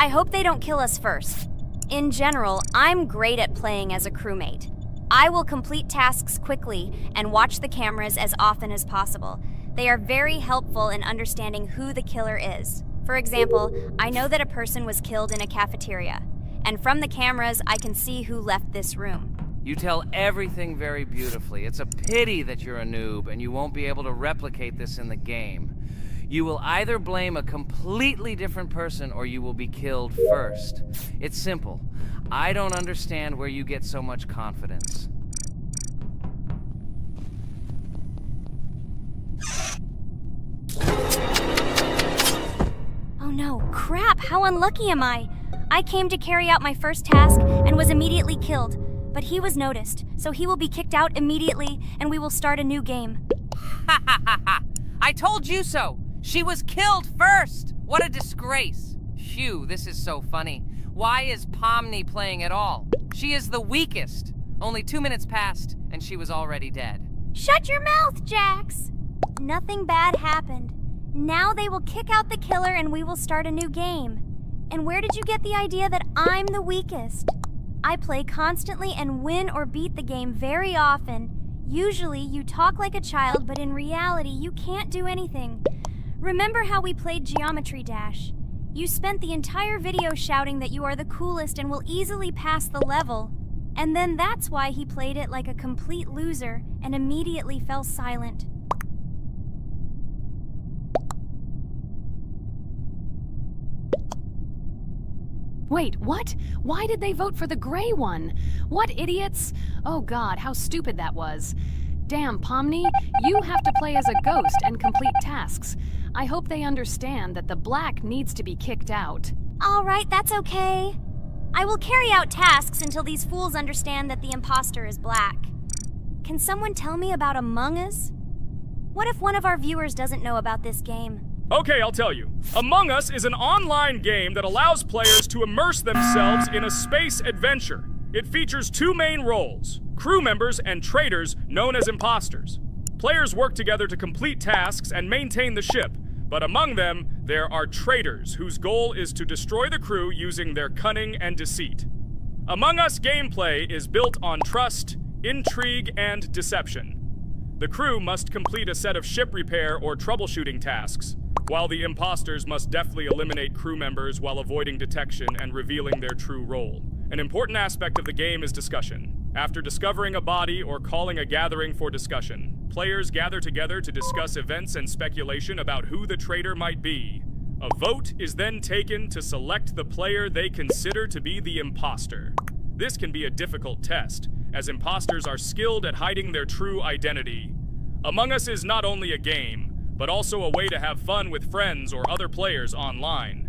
I hope they don't kill us first. In general, I'm great at playing as a crewmate. I will complete tasks quickly and watch the cameras as often as possible. They are very helpful in understanding who the killer is. For example, I know that a person was killed in a cafeteria, and from the cameras, I can see who left this room. You tell everything very beautifully. It's a pity that you're a noob and you won't be able to replicate this in the game. You will either blame a completely different person or you will be killed first. It's simple. I don't understand where you get so much confidence. Oh no, crap, how unlucky am I? I came to carry out my first task and was immediately killed, but he was noticed, so he will be kicked out immediately and we will start a new game. Ha ha ha ha! I told you so! She was killed first! What a disgrace! Phew, this is so funny. Why is Pomni playing at all? She is the weakest. Only 2 minutes passed, and she was already dead. Shut your mouth, Jax! Nothing bad happened. Now they will kick out the killer and we will start a new game. And where did you get the idea that I'm the weakest? I play constantly and win or beat the game very often. Usually you talk like a child, but in reality you can't do anything. Remember how we played Geometry Dash? You spent the entire video shouting that you are the coolest and will easily pass the level. And then that's why he played it like a complete loser and immediately fell silent. Wait, what? Why did they vote for the gray one? What idiots? Oh god, how stupid that was. Damn, Pomni, you have to play as a ghost and complete tasks. I hope they understand that the black needs to be kicked out. All right, that's okay. I will carry out tasks until these fools understand that the imposter is black. Can someone tell me about Among Us? What if one of our viewers doesn't know about this game? Okay, I'll tell you. Among Us is an online game that allows players to immerse themselves in a space adventure. It features 2 main roles, crew members and traitors known as imposters. Players work together to complete tasks and maintain the ship, but among them, there are traitors whose goal is to destroy the crew using their cunning and deceit. Among Us gameplay is built on trust, intrigue, and deception. The crew must complete a set of ship repair or troubleshooting tasks, while the imposters must deftly eliminate crew members while avoiding detection and revealing their true role. An important aspect of the game is discussion. After discovering a body or calling a gathering for discussion, players gather together to discuss events and speculation about who the traitor might be. A vote is then taken to select the player they consider to be the imposter. This can be a difficult test, as imposters are skilled at hiding their true identity. Among Us is not only a game, but also a way to have fun with friends or other players online.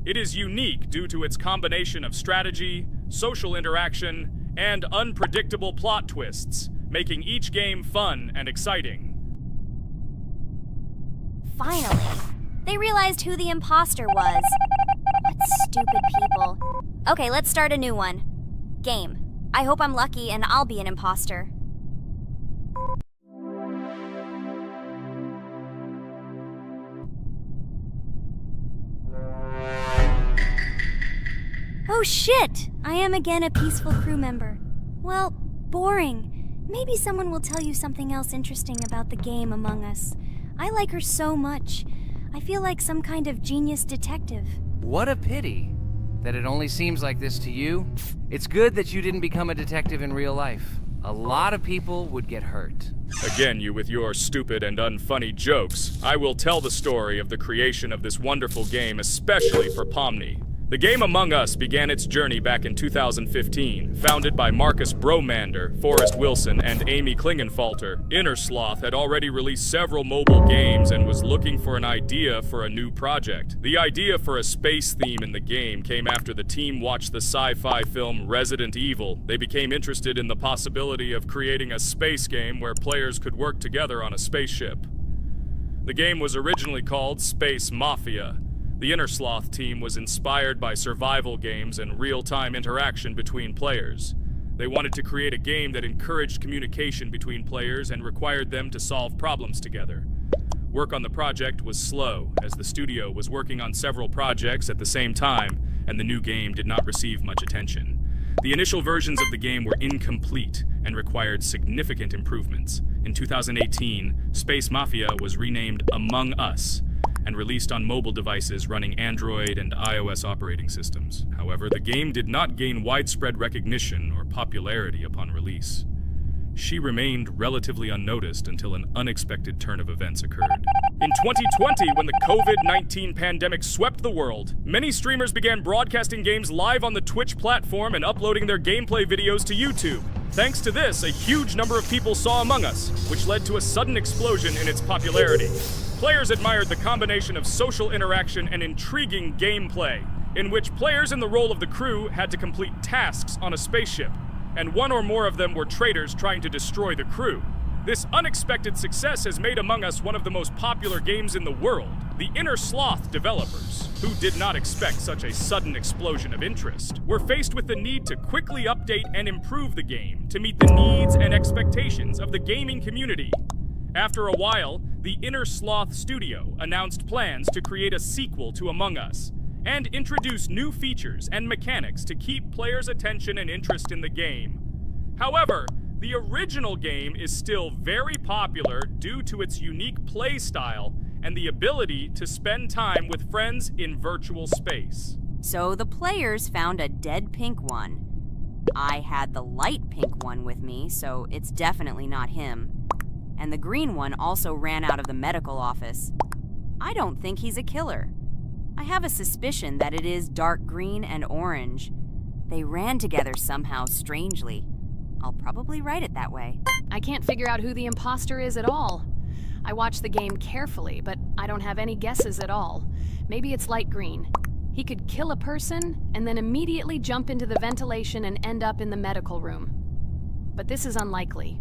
It is unique due to its combination of strategy, social interaction, and unpredictable plot twists, making each game fun and exciting. Finally, they realized who the imposter was. What stupid people. Okay, let's start a new one. Game. I hope I'm lucky and I'll be an imposter. Oh shit! I am again a peaceful crew member. Well, boring. Maybe someone will tell you something else interesting about the game Among Us. I like her so much. I feel like some kind of genius detective. What a pity that it only seems like this to you. It's good that you didn't become a detective in real life. A lot of people would get hurt. Again, you with your stupid and unfunny jokes. I will tell the story of the creation of this wonderful game, especially for Pomni. The game Among Us began its journey back in 2015. Founded by Marcus Bromander, Forrest Wilson, and Amy Klingenfalter, Innersloth had already released several mobile games and was looking for an idea for a new project. The idea for a space theme in the game came after the team watched the sci-fi film Resident Evil. They became interested in the possibility of creating a space game where players could work together on a spaceship. The game was originally called Space Mafia. The Innersloth team was inspired by survival games and real-time interaction between players. They wanted to create a game that encouraged communication between players and required them to solve problems together. Work on the project was slow, as the studio was working on several projects at the same time, and the new game did not receive much attention. The initial versions of the game were incomplete and required significant improvements. In 2018, Space Mafia was renamed Among Us and released on mobile devices running Android and iOS operating systems. However, the game did not gain widespread recognition or popularity upon release. She remained relatively unnoticed until an unexpected turn of events occurred. In 2020, when the COVID-19 pandemic swept the world, many streamers began broadcasting games live on the Twitch platform and uploading their gameplay videos to YouTube. Thanks to this, a huge number of people saw Among Us, which led to a sudden explosion in its popularity. Players admired the combination of social interaction and intriguing gameplay, in which players in the role of the crew had to complete tasks on a spaceship, and one or more of them were traitors trying to destroy the crew. This unexpected success has made Among Us one of the most popular games in the world. The Inner Sloth developers, who did not expect such a sudden explosion of interest, were faced with the need to quickly update and improve the game to meet the needs and expectations of the gaming community. After a while, the Inner Sloth studio announced plans to create a sequel to Among Us and introduce new features and mechanics to keep players' attention and interest in the game. However, the original game is still very popular due to its unique play style and the ability to spend time with friends in virtual space. So the players found a dead pink one. I had the light pink one with me, so it's definitely not him. And the green one also ran out of the medical office. I don't think he's a killer. I have a suspicion that it is dark green and orange. They ran together somehow strangely. I'll probably write it that way. I can't figure out who the imposter is at all. I watched the game carefully, but I don't have any guesses at all. Maybe it's light green. He could kill a person and then immediately jump into the ventilation and end up in the medical room. But this is unlikely.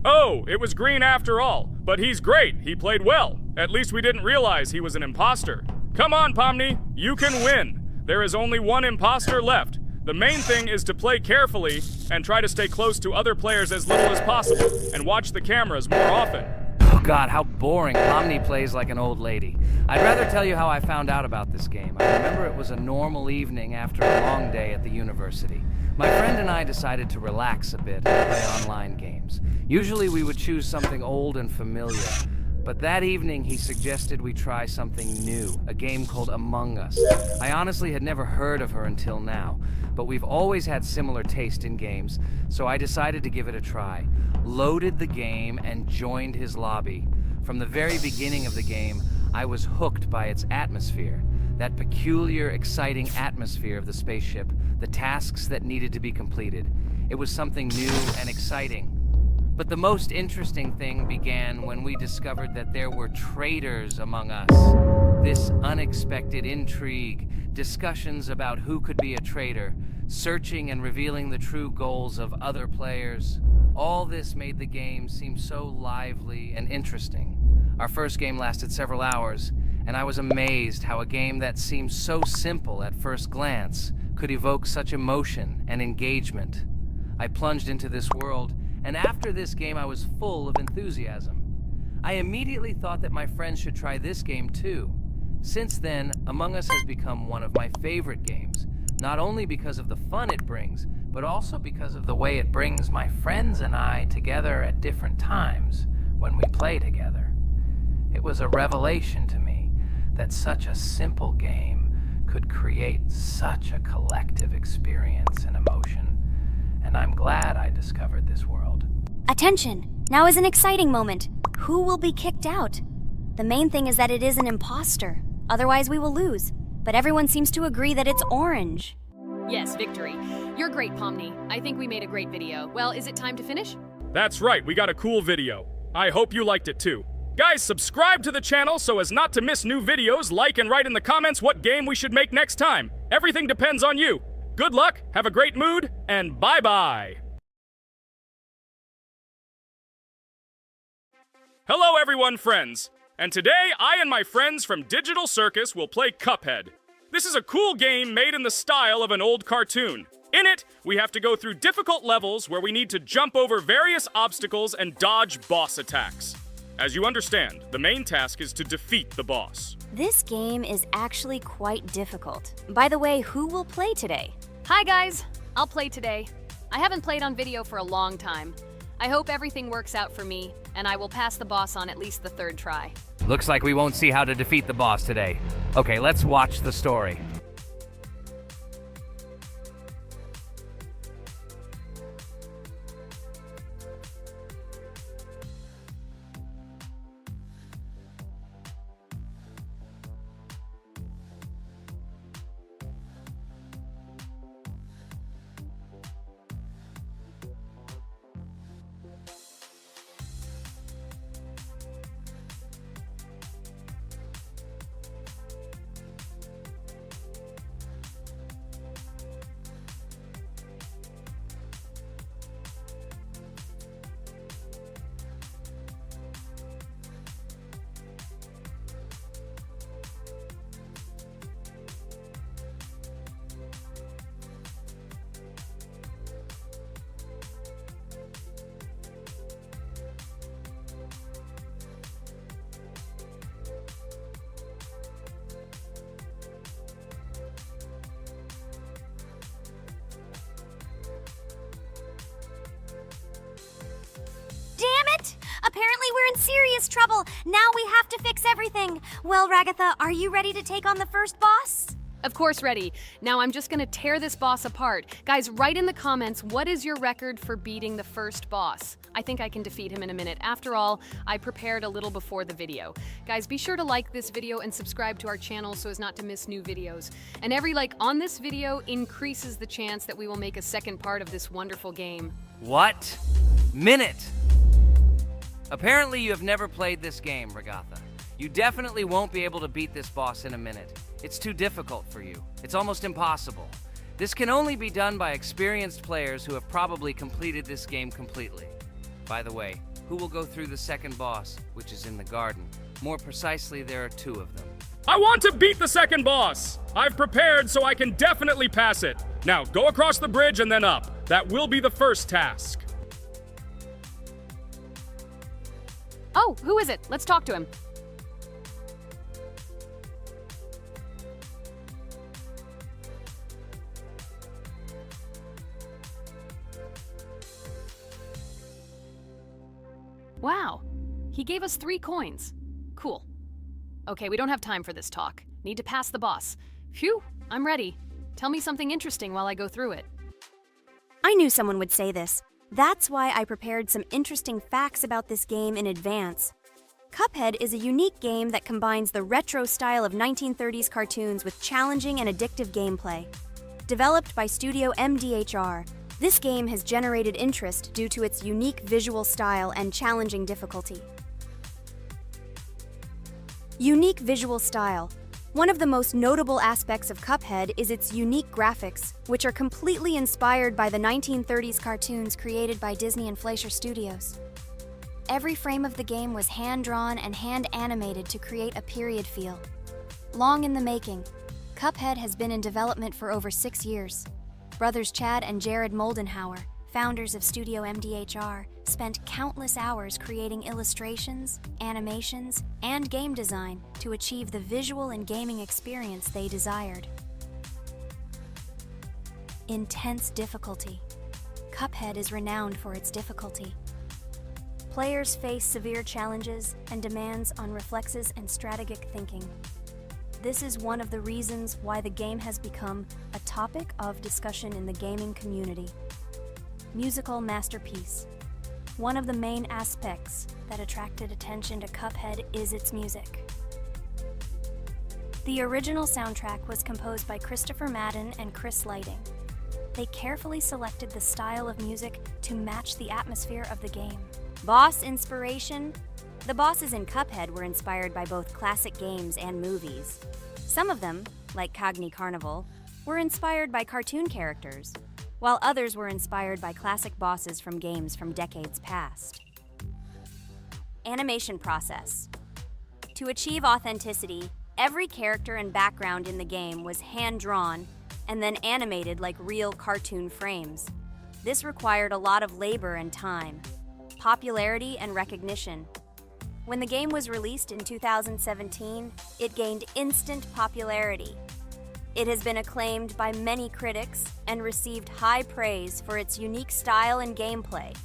Oh, it was green after all. But he's great. He played well. At least we didn't realize he was an imposter. Come on, Pomni. You can win. There is only one imposter left. The main thing is to play carefully and try to stay close to other players as little as possible and watch the cameras more often. Oh God, how boring. Pomni plays like an old lady. I'd rather tell you how I found out about this game. I remember it was a normal evening after a long day at the university. My friend and I decided to relax a bit and play online games. Usually we would choose something old and familiar, but that evening he suggested we try something new, a game called Among Us. I honestly had never heard of her until now, but we've always had similar taste in games, so I decided to give it a try. Loaded the game and joined his lobby. From the very beginning of the game, I was hooked by its atmosphere. That peculiar, exciting atmosphere of the spaceship, the tasks that needed to be completed. It was something new and exciting. But the most interesting thing began when we discovered that there were traitors among us. This unexpected intrigue, discussions about who could be a traitor, searching and revealing the true goals of other players. All this made the game seem so lively and interesting. Our first game lasted several hours, and I was amazed how a game that seemed so simple at first glance could evoke such emotion and engagement. I plunged into this world, and after this game I was full of enthusiasm. I immediately thought that my friends should try this game too. Since then, Among Us has become one of my favorite games, not only because of the fun it brings, but also because of the way it brings my friends and I together at different times when we play together. It was a revelation to me that such a simple game could create such a collective experience and emotion. And I'm glad I discovered this world. Attention! Now is an exciting moment. Who will be kicked out? The main thing is that it is an imposter. Otherwise we will lose. But everyone seems to agree that it's orange. Yes, victory. You're great, Pomni. I think we made a great video. Well, is it time to finish? That's right, we got a cool video. I hope you liked it too. Guys, subscribe to the channel so as not to miss new videos, like and write in the comments what game we should make next time. Everything depends on you. Good luck, have a great mood, and bye-bye! Hello everyone, friends! And today, I and my friends from Digital Circus will play Cuphead. This is a cool game made in the style of an old cartoon. In it, we have to go through difficult levels where we need to jump over various obstacles and dodge boss attacks. As you understand, the main task is to defeat the boss. This game is actually quite difficult. By the way, who will play today? Hi guys, I'll play today. I haven't played on video for a long time. I hope everything works out for me, and I will pass the boss on at least the 3rd try. Looks like we won't see how to defeat the boss today. Okay, let's watch the story. Apparently we're in serious trouble. Now we have to fix everything. Well, Ragatha, are you ready to take on the first boss? Of course ready. Now I'm just gonna tear this boss apart. Guys, write in the comments, what is your record for beating the first boss? I think I can defeat him in a minute. After all, I prepared a little before the video. Guys, be sure to like this video and subscribe to our channel so as not to miss new videos. And every like on this video increases the chance that we will make a second part of this wonderful game. What? Minute! Apparently you have never played this game, Ragatha. You definitely won't be able to beat this boss in a minute. It's too difficult for you. It's almost impossible. This can only be done by experienced players who have probably completed this game completely. By the way, who will go through the second boss, which is in the garden? More precisely, there are 2 of them. I want to beat the second boss! I've prepared so I can definitely pass it. Now, go across the bridge and then up. That will be the first task. Oh, who is it? Let's talk to him. Wow, he gave us 3 coins. Cool. Okay, we don't have time for this talk. Need to pass the boss. Phew, I'm ready. Tell me something interesting while I go through it. I knew someone would say this. That's why I prepared some interesting facts about this game in advance. Cuphead is a unique game that combines the retro style of 1930s cartoons with challenging and addictive gameplay. Developed by Studio MDHR, this game has generated interest due to its unique visual style and challenging difficulty. Unique visual style. One of the most notable aspects of Cuphead is its unique graphics, which are completely inspired by the 1930s cartoons created by Disney and Fleischer Studios. Every frame of the game was hand-drawn and hand-animated to create a period feel. Long in the making, Cuphead has been in development for over 6 years. Brothers Chad and Jared Moldenhauer, founders of Studio MDHR, spent countless hours creating illustrations, animations, and game design to achieve the visual and gaming experience they desired. Intense difficulty. Cuphead is renowned for its difficulty. Players face severe challenges and demands on reflexes and strategic thinking. This is one of the reasons why the game has become a topic of discussion in the gaming community. Musical masterpiece. One of the main aspects that attracted attention to Cuphead is its music. The original soundtrack was composed by Christopher Madden and Chris Lighting. They carefully selected the style of music to match the atmosphere of the game. Boss inspiration. The bosses in Cuphead were inspired by both classic games and movies. Some of them, like Cogni Carnival, were inspired by cartoon characters, while others were inspired by classic bosses from games from decades past. Animation process. To achieve authenticity, every character and background in the game was hand-drawn and then animated like real cartoon frames. This required a lot of labor and time, popularity and recognition. When the game was released in 2017, it gained instant popularity. It has been acclaimed by many critics and received high praise for its unique style and gameplay.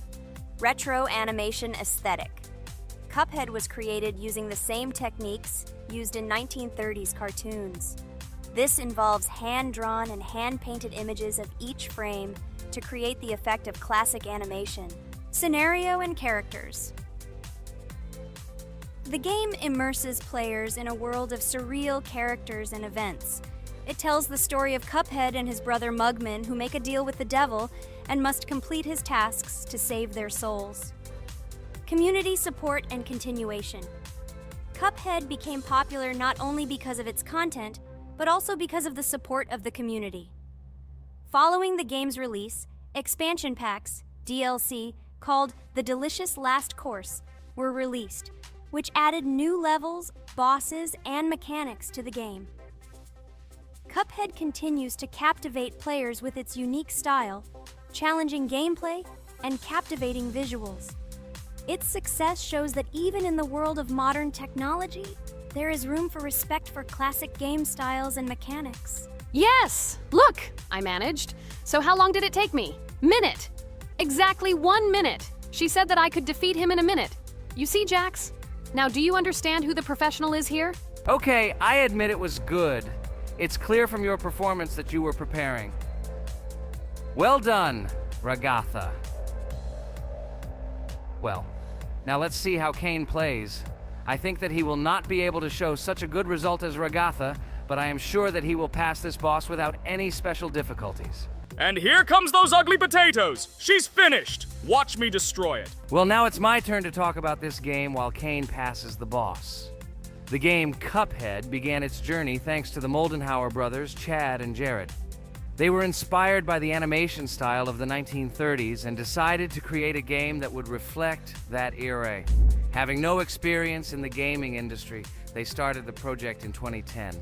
Retro animation aesthetic. Cuphead was created using the same techniques used in 1930s cartoons. This involves hand-drawn and hand-painted images of each frame to create the effect of classic animation. Scenario and characters. The game immerses players in a world of surreal characters and events. It tells the story of Cuphead and his brother Mugman, who make a deal with the devil and must complete his tasks to save their souls. Community support and continuation. Cuphead became popular not only because of its content, but also because of the support of the community. Following the game's release, expansion packs, DLC, called The Delicious Last Course, were released, which added new levels, bosses, and mechanics to the game. Cuphead continues to captivate players with its unique style, challenging gameplay, and captivating visuals. Its success shows that even in the world of modern technology, there is room for respect for classic game styles and mechanics. Yes! Look! I managed. So how long did it take me? Minute! Exactly 1 minute! She said that I could defeat him in a minute. You see, Jax? Now, do you understand who the professional is here? Okay, I admit it was good. It's clear from your performance that you were preparing. Well done, Ragatha. Well, now let's see how Kane plays. I think that he will not be able to show such a good result as Ragatha, but I am sure that he will pass this boss without any special difficulties. And here comes those ugly potatoes! She's finished! Watch me destroy it. Well, now it's my turn to talk about this game while Kane passes the boss. The game Cuphead began its journey thanks to the Moldenhauer brothers, Chad and Jared. They were inspired by the animation style of the 1930s and decided to create a game that would reflect that era. Having no experience in the gaming industry, they started the project in 2010.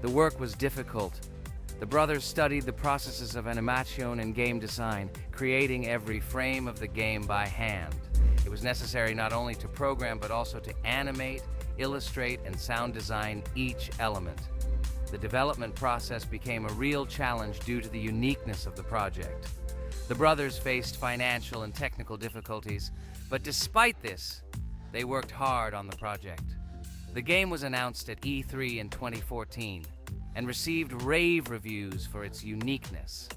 The work was difficult. The brothers studied the processes of animation and game design, creating every frame of the game by hand. It was necessary not only to program, but also to animate, illustrate, and sound design each element. The development process became a real challenge due to the uniqueness of the project. The brothers faced financial and technical difficulties, but despite this, they worked hard on the project. The game was announced at E3 in 2014 and received rave reviews for its uniqueness,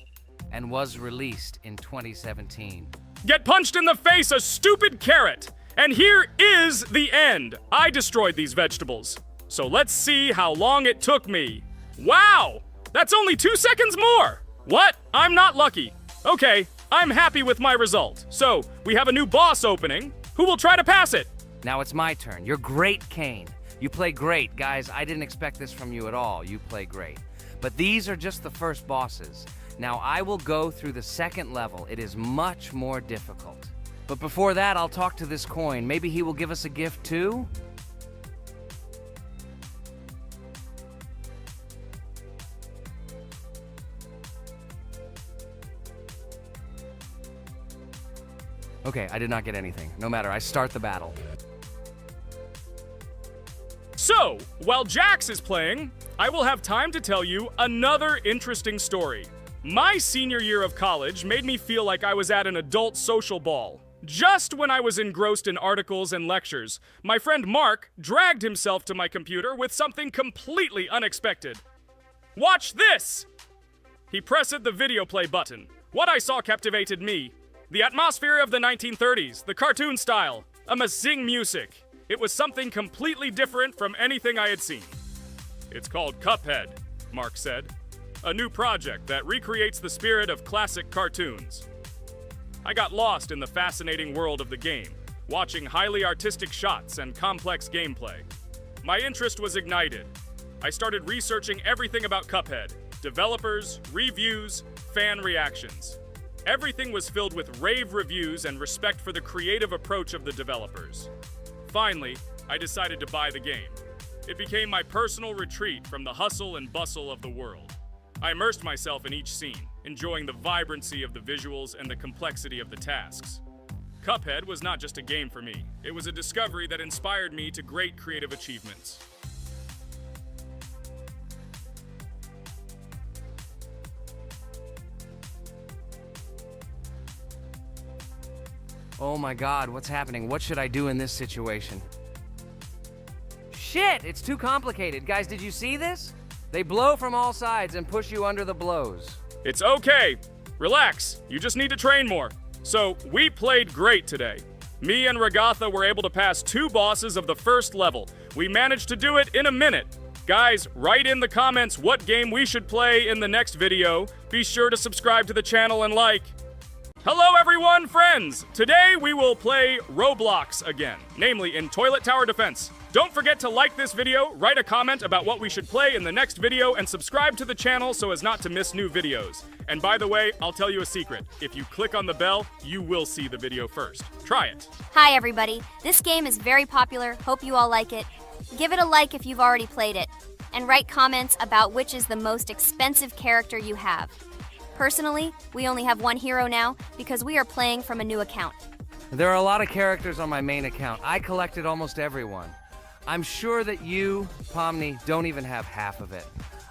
and was released in 2017. Get punched in the face, a stupid carrot! And here is the end. I destroyed these vegetables. So let's see how long it took me. Wow! That's only 2 seconds more! What? I'm not lucky. Okay, I'm happy with my result. So, we have a new boss opening. Who will try to pass it? Now it's my turn. You're great, Kane. You play great. Guys, I didn't expect this from you at all. You play great. But these are just the first bosses. Now I will go through the second level. It is much more difficult. But before that, I'll talk to this coin. Maybe he will give us a gift too? Okay, I did not get anything. No matter, I start the battle. So, while Jax is playing, I will have time to tell you another interesting story. My senior year of college made me feel like I was at an adult social ball. Just when I was engrossed in articles and lectures, my friend Mark dragged himself to my computer with something completely unexpected. Watch this! He pressed the video play button. What I saw captivated me. The atmosphere of the 1930s, the cartoon style, amazing music. It was something completely different from anything I had seen. It's called Cuphead, Mark said. A new project that recreates the spirit of classic cartoons. I got lost in the fascinating world of the game, watching highly artistic shots and complex gameplay. My interest was ignited. I started researching everything about Cuphead, developers, reviews, fan reactions. Everything was filled with rave reviews and respect for the creative approach of the developers. Finally, I decided to buy the game. It became my personal retreat from the hustle and bustle of the world. I immersed myself in each scene, enjoying the vibrancy of the visuals and the complexity of the tasks. Cuphead was not just a game for me. It was a discovery that inspired me to great creative achievements. Oh my god, what's happening? What should I do in this situation? Shit, it's too complicated. Guys, did you see this? They blow from all sides and push you under the blows. It's okay. Relax. You just need to train more. So, we played great today. Me and Ragatha were able to pass 2 bosses of the first level. We managed to do it in a minute. Guys, write in the comments what game we should play in the next video. Be sure to subscribe to the channel and like. Hello everyone, friends! Today we will play Roblox again, namely in Toilet Tower Defense. Don't forget to like this video, write a comment about what we should play in the next video, and subscribe to the channel so as not to miss new videos. And by the way, I'll tell you a secret. If you click on the bell, you will see the video first. Try it. Hi everybody, this game is very popular, hope you all like it. Give it a like if you've already played it, and write comments about which is the most expensive character you have. Personally, we only have one hero now because we are playing from a new account. There are a lot of characters on my main account. I collected almost everyone. I'm sure that you, Pomni, don't even have half of it.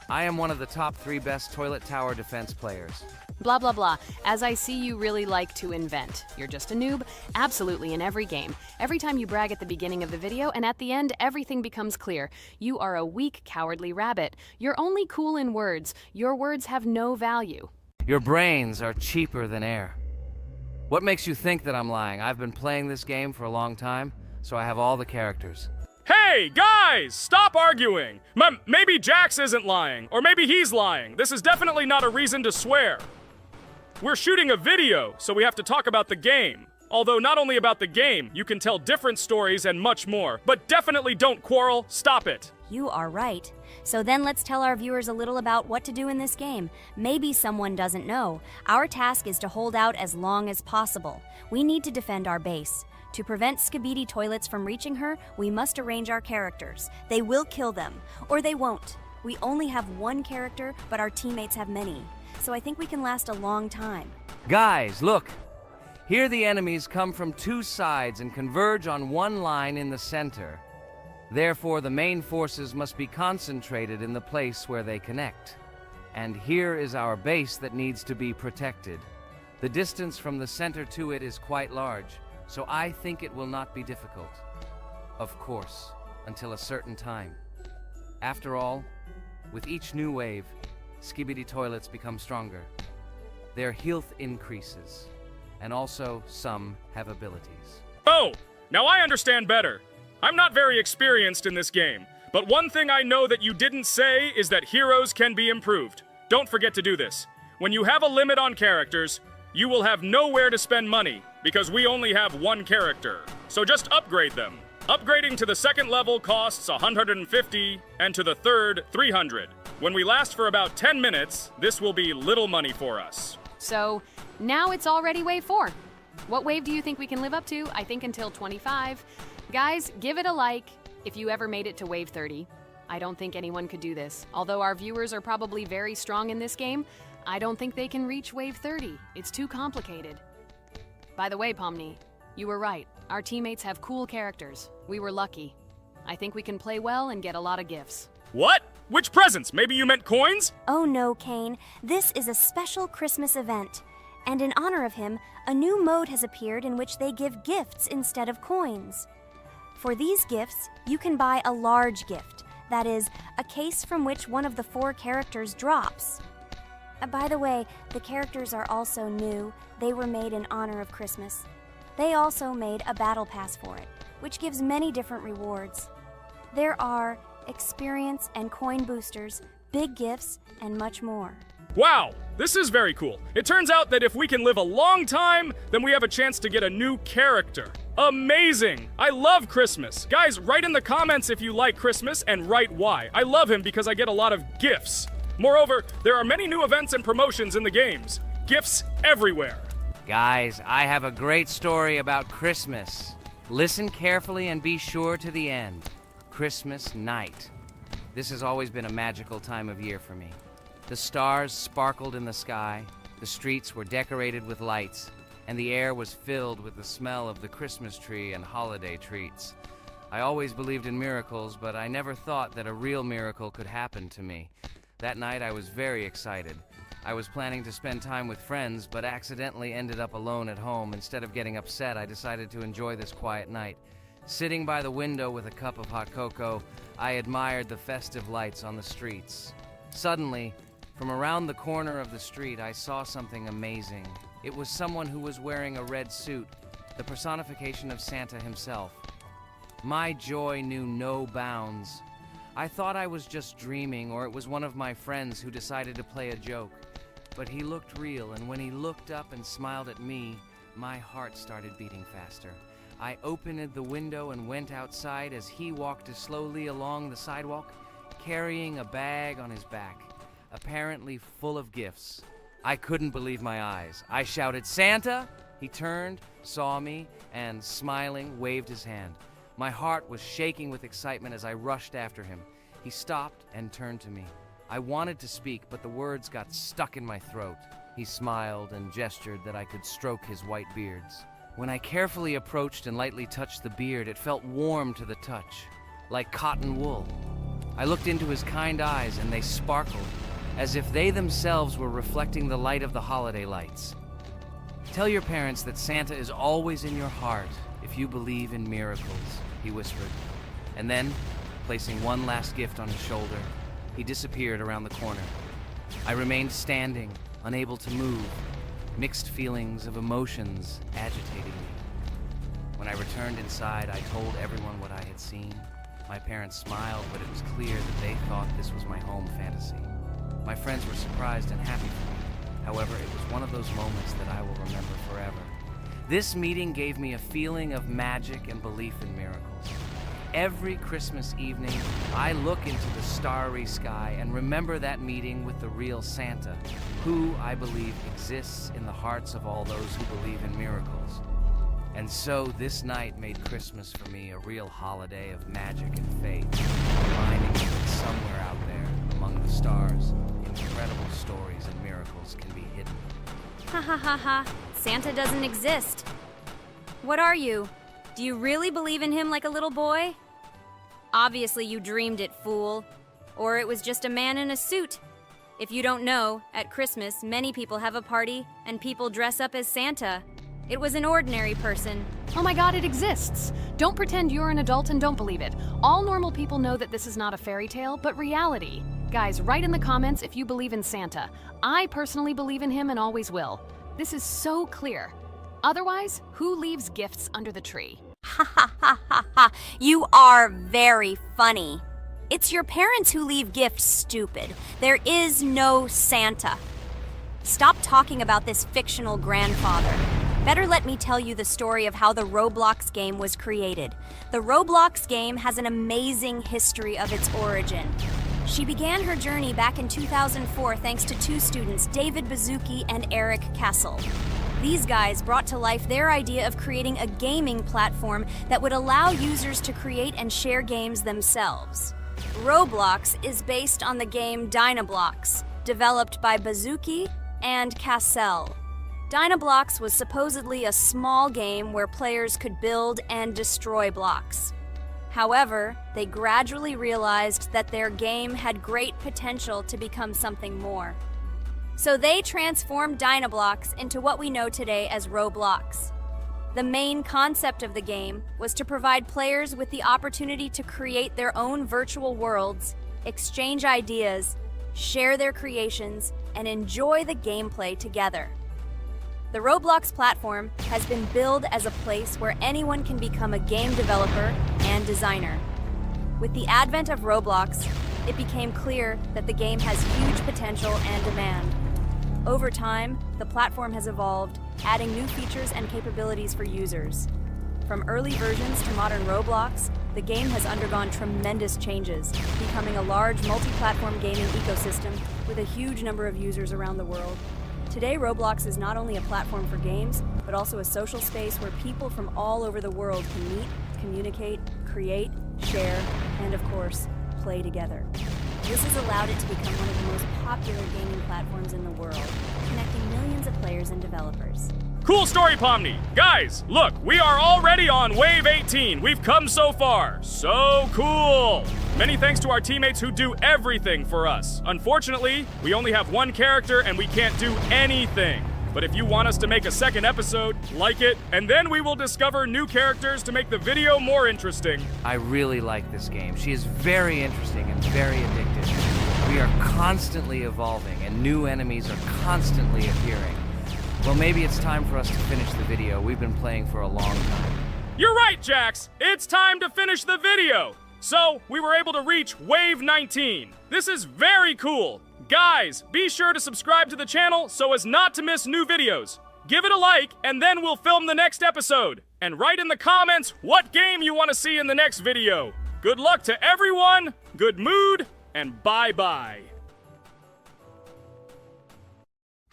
I am one of the top 3 best Toilet Tower Defense players. Blah, blah, blah. As I see, you really like to invent. You're just a noob, absolutely in every game. Every time you brag at the beginning of the video, and at the end, everything becomes clear. You are a weak, cowardly rabbit. You're only cool in words. Your words have no value. Your brains are cheaper than air. What makes you think that I'm lying? I've been playing this game for a long time, so I have all the characters. Hey, guys! Stop arguing! Maybe Jax isn't lying, or maybe he's lying. This is definitely not a reason to swear. We're shooting a video, so we have to talk about the game. Although not only about the game, you can tell different stories and much more. But definitely don't quarrel. Stop it. You are right. So then let's tell our viewers a little about what to do in this game. Maybe someone doesn't know. Our task is to hold out as long as possible. We need to defend our base. To prevent Skibidi Toilets from reaching her, we must arrange our characters. They will kill them, or they won't. We only have one character, but our teammates have many. So I think we can last a long time. Guys, look! Here the enemies come from 2 sides and converge on one line in the center. Therefore, the main forces must be concentrated in the place where they connect. And here is our base that needs to be protected. The distance from the center to it is quite large, so I think it will not be difficult. Of course, until a certain time. After all, with each new wave, Skibidi Toilets become stronger. Their health increases, and also some have abilities. Oh, now I understand better. I'm not very experienced in this game, but one thing I know that you didn't say is that heroes can be improved. Don't forget to do this. When you have a limit on characters, you will have nowhere to spend money, because we only have one character. So just upgrade them. Upgrading to the 2nd level costs 150, and to the 3rd, 300. When we last for about 10 minutes, this will be little money for us. So, now it's already wave 4. What wave do you think we can live up to? I think until 25. Guys, give it a like if you ever made it to wave 30. I don't think anyone could do this. Although our viewers are probably very strong in this game, I don't think they can reach wave 30. It's too complicated. By the way, Pomni, you were right. Our teammates have cool characters. We were lucky. I think we can play well and get a lot of gifts. What? Which presents? Maybe you meant coins? Oh no, Kane. This is a special Christmas event. And in honor of him, a new mode has appeared in which they give gifts instead of coins. For these gifts, you can buy a large gift. That is, a case from which one of the 4 characters drops. By the way, the characters are also new. They were made in honor of Christmas. They also made a battle pass for it, which gives many different rewards. There are experience and coin boosters, big gifts, and much more. Wow, this is very cool. It turns out that if we can live a long time, then we have a chance to get a new character. Amazing! I love Christmas. Guys, write in the comments if you like Christmas and write why. I love him because I get a lot of gifts. Moreover, there are many new events and promotions in the games. Gifts everywhere. Guys, I have a great story about Christmas. Listen carefully and be sure to the end. Christmas night. This has always been a magical time of year for me. The stars sparkled in the sky, the streets were decorated with lights, and the air was filled with the smell of the Christmas tree and holiday treats. I always believed in miracles, but I never thought that a real miracle could happen to me. That night I was very excited. I was planning to spend time with friends, but accidentally ended up alone at home. Instead of getting upset, I decided to enjoy this quiet night. Sitting by the window with a cup of hot cocoa, I admired the festive lights on the streets. Suddenly, from around the corner of the street, I saw something amazing. It was someone who was wearing a red suit, the personification of Santa himself. My joy knew no bounds. I thought I was just dreaming, or it was one of my friends who decided to play a joke. But he looked real, and when he looked up and smiled at me, my heart started beating faster. I opened the window and went outside as he walked slowly along the sidewalk, carrying a bag on his back, apparently full of gifts. I couldn't believe my eyes. I shouted, "Santa!" He turned, saw me, and smiling, waved his hand. My heart was shaking with excitement as I rushed after him. He stopped and turned to me. I wanted to speak, but the words got stuck in my throat. He smiled and gestured that I could stroke his white beards. When I carefully approached and lightly touched the beard, it felt warm to the touch, like cotton wool. I looked into his kind eyes, and they sparkled, as if they themselves were reflecting the light of the holiday lights. "Tell your parents that Santa is always in your heart if you believe in miracles," he whispered. And then, placing one last gift on his shoulder, he disappeared around the corner. I remained standing, unable to move, mixed feelings of emotions agitating me. When I returned inside, I told everyone what I had seen. My parents smiled, but it was clear that they thought this was my home fantasy. My friends were surprised and happy for me. However, it was one of those moments that I will remember forever. This meeting gave me a feeling of magic and belief in miracles. Every Christmas evening, I look into the starry sky and remember that meeting with the real Santa, who, I believe, exists in the hearts of all those who believe in miracles. And so this night made Christmas for me a real holiday of magic and faith, reminding me that somewhere out there, among the stars, incredible stories and miracles can be hidden. Ha ha ha ha. Santa doesn't exist. What are you? Do you really believe in him like a little boy? Obviously you dreamed it, fool. Or it was just a man in a suit. If you don't know, at Christmas, many people have a party and people dress up as Santa. It was an ordinary person. Oh my god, it exists! Don't pretend you're an adult and don't believe it. All normal people know that this is not a fairy tale, but reality. Guys, write in the comments if you believe in Santa. I personally believe in him and always will. This is so clear. Otherwise, who leaves gifts under the tree? Ha ha ha ha ha. You are very funny. It's your parents who leave gifts, stupid. There is no Santa. Stop talking about this fictional grandfather. Better let me tell you the story of how the Roblox game was created. The Roblox game has an amazing history of its origin. She began her journey back in 2004 thanks to two students, David Bazuki and Eric Kessel. These guys brought to life their idea of creating a gaming platform that would allow users to create and share games themselves. Roblox is based on the game Dynablox, developed by Bazuki and Cassell. Dynablox was supposedly a small game where players could build and destroy blocks. However, they gradually realized that their game had great potential to become something more. So they transformed Dynablox into what we know today as Roblox. The main concept of the game was to provide players with the opportunity to create their own virtual worlds, exchange ideas, share their creations, and enjoy the gameplay together. The Roblox platform has been billed as a place where anyone can become a game developer and designer. With the advent of Roblox, it became clear that the game has huge potential and demand. Over time, the platform has evolved, adding new features and capabilities for users. From early versions to modern Roblox, The game has undergone tremendous changes, becoming a large multi-platform gaming ecosystem with a huge number of users around the world. Today, Roblox is not only a platform for games, but also a social space where people from all over the world can meet, communicate, create, share, and of course, play together. This has allowed it to become one of the most popular gaming platforms in the world, connecting millions of players and developers. Cool story, Pomni. Guys, look, we are already on Wave 18. We've come so far. So cool. Many thanks to our teammates who do everything for us. Unfortunately, we only have one character and we can't do anything. But if you want us to make a second episode, like it, and then we will discover new characters to make the video more interesting. I really like this game. She is very interesting and very addictive. We are constantly evolving and new enemies are constantly appearing. Well, maybe it's time for us to finish the video. We've been playing for a long time. You're right, Jax. It's time to finish the video. So, we were able to reach Wave 19. This is very cool. Guys, be sure to subscribe to the channel so as not to miss new videos. Give it a like, and then we'll film the next episode. And write in the comments what game you want to see in the next video. Good luck to everyone, good mood, and bye-bye.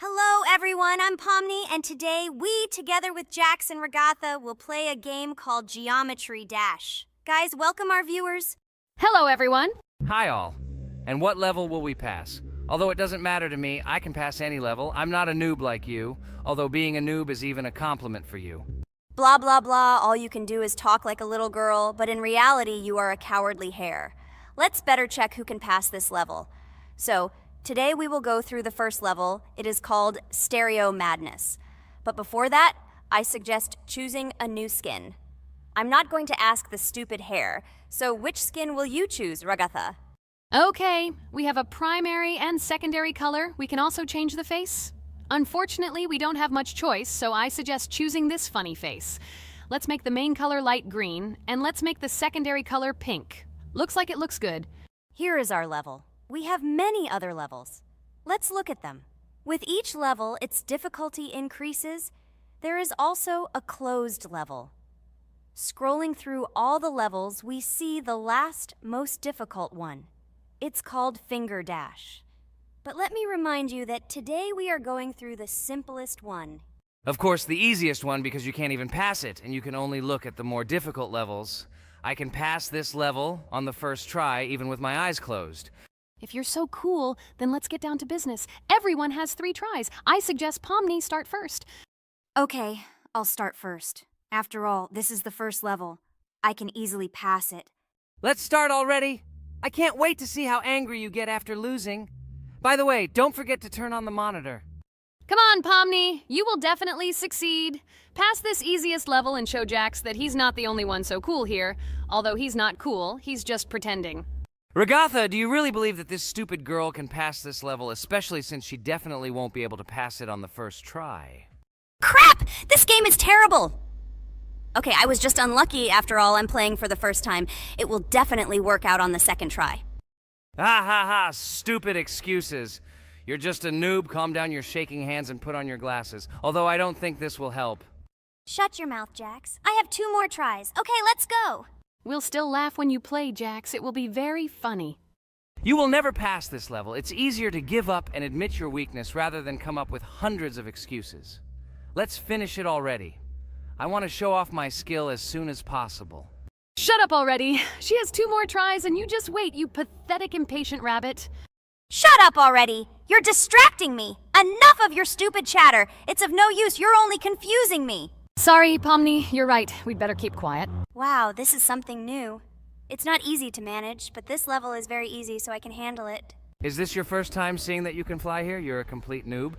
Hello everyone, I'm Pomni, and today we, together with Jax and Regatha, will play a game called Geometry Dash. Guys, welcome our viewers. Hello, everyone. Hi all. And what level will we pass? Although it doesn't matter to me, I can pass any level. I'm not a noob like you, although being a noob is even a compliment for you. Blah blah blah, all you can do is talk like a little girl, but in reality you are a cowardly hare. Let's better check who can pass this level. So, today we will go through the first level. It is called Stereo Madness. But before that, I suggest choosing a new skin. I'm not going to ask the stupid hare, so which skin will you choose, Regatha? Okay, we have a primary and secondary color. We can also change the face. Unfortunately, we don't have much choice, so I suggest choosing this funny face. Let's make the main color light green, and let's make the secondary color pink. Looks like it looks good. Here is our level. We have many other levels. Let's look at them. With each level, its difficulty increases. There is also a closed level. Scrolling through all the levels, we see the last, most difficult one. It's called Finger Dash. But let me remind you that today we are going through the simplest one. Of course, the easiest one because you can't even pass it, and you can only look at the more difficult levels. I can pass this level on the first try, even with my eyes closed. If you're so cool, then let's get down to business. Everyone has 3 tries. I suggest Pomni start first. Okay, I'll start first. After all, this is the first level. I can easily pass it. Let's start already! I can't wait to see how angry you get after losing. By the way, don't forget to turn on the monitor. Come on, Pomni. You will definitely succeed. Pass this easiest level and show Jax that he's not the only one so cool here. Although he's not cool, he's just pretending. Regatha, do you really believe that this stupid girl can pass this level, especially since she definitely won't be able to pass it on the first try? Crap! This game is terrible! Okay, I was just unlucky. After all, I'm playing for the first time. It will definitely work out on the second try. Ha ha ha, stupid excuses. You're just a noob, calm down your shaking hands and put on your glasses. Although I don't think this will help. Shut your mouth, Jax. I have 2 more tries. Okay, let's go! We'll still laugh when you play, Jax. It will be very funny. You will never pass this level. It's easier to give up and admit your weakness rather than come up with hundreds of excuses. Let's finish it already. I want to show off my skill as soon as possible. Shut up already. She has 2 more tries and you just wait, you pathetic impatient rabbit. Shut up already! You're distracting me! Enough of your stupid chatter! It's of no use, you're only confusing me! Sorry, Pomni, you're right. We'd better keep quiet. Wow, this is something new. It's not easy to manage, but this level is very easy, so I can handle it. Is this your first time seeing that you can fly here? You're a complete noob.